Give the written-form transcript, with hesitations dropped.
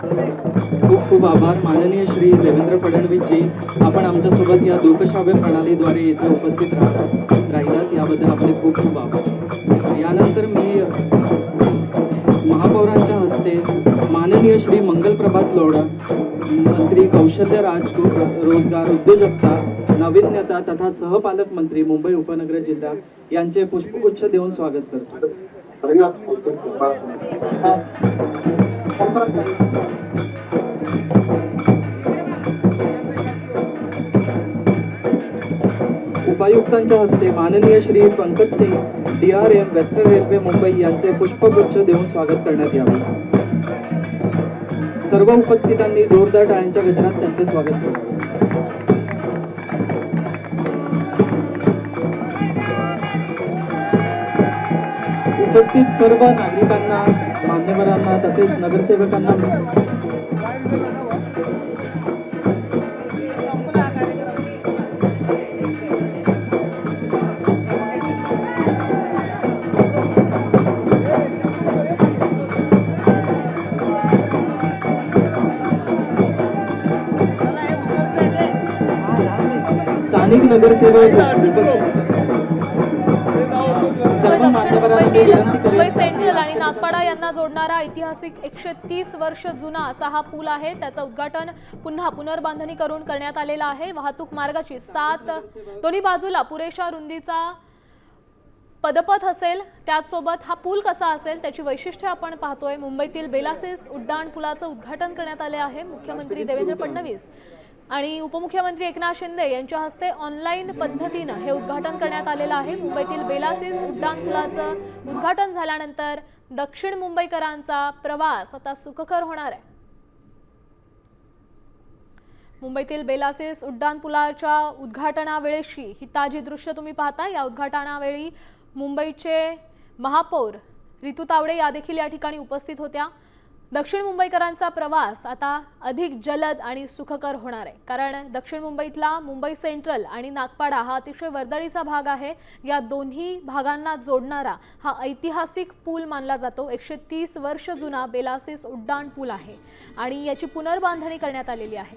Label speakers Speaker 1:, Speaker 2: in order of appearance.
Speaker 1: खूप खूप आभार माननीय श्री देवेंद्र फडणवीस जी, आपण आमच्यासोबत या दूरश्राव्य प्रणालीद्वारे इथे उपस्थित राहिलात याबद्दल आपले खूप खूप आभार। यानंतर मी महापौरांच्या हस्ते माननीय श्री मंगल प्रभात लोढा, मंत्री कौशल्य रोजगार उद्योजकता नाविन्यता तथा सहपालकमंत्री मुंबई उपनगर जिल्हा यांचे पुष्पगुच्छ देऊन स्वागत करतो। उपायुक्तांच्या हस्ते माननीय Shri Pankaj Singh DRM Western Railway Mumbai यांचे पुष्पगुच्छ देऊन स्वागत करण्यात यावे। सर्व उपस्थितांनी जोरदार टाळ्यांच्या गजरात त्यांचे स्वागत करावे। उपस्थित सर्व नागरिकांना, मान्यवरांना तसेच नगरसेवकांना स्थानिक नगरसेवक
Speaker 2: मुंबई सेंट्रल आणि नागपाडा यांना जोडणारा ऐतिहासिक 130 वर्ष जुना असा हा पूल आहे। त्याचं उद्घाटन पुन्हा पुनर्बांधणी करून करण्यात आलेला आहे। वाहतूक मार्गाची 7 दोन्ही बाजूला पुरेशा रुंदीचा पदपथ असेल। त्याचसोबत हा पूल कसा असेल त्याची वैशिष्ट्ये आपण पाहतोय। मुंबईतील बेलासिस उड्डाण पुलाचं उद्घाटन करण्यात आले आहे। मुख्यमंत्री देवेंद्र फडणवीस आणि उपमुख्यमंत्री एकनाथ शिंदे यांच्या हस्ते ऑनलाईन पद्धतीने हे उद्घाटन करण्यात आलेलं आहे। मुंबईतील बेलासिस उड्डाण पुलाचं उद्घाटन झाल्यानंतर दक्षिण मुंबईकरांचा प्रवास आता सुखकर होणार आहे। मुंबईतील बेलासिस उड्डाण पुलाच्या उद्घाटनावेळेची ही ताजी दृश्य तुम्ही पाहता। या उद्घाटनावेळी मुंबईचे महापौर रितू तावडे या देखील या ठिकाणी उपस्थित होत्या। दक्षिण मुंबईकरांचा प्रवास आता अधिक जलद आणि सुखकर होणार आहे, कारण दक्षिण मुंबईतला मुंबई सेंट्रल आणि नागपाडा हा अतिशय वर्दळीचा भाग आहे। या दोन्ही भागांना जोडणारा हा ऐतिहासिक पूल मानला जातो। 130 वर्ष जुना बेलासिस उड्डाण पूल आहे आणि याची पुनर्बांधणी करण्यात आलेली आहे।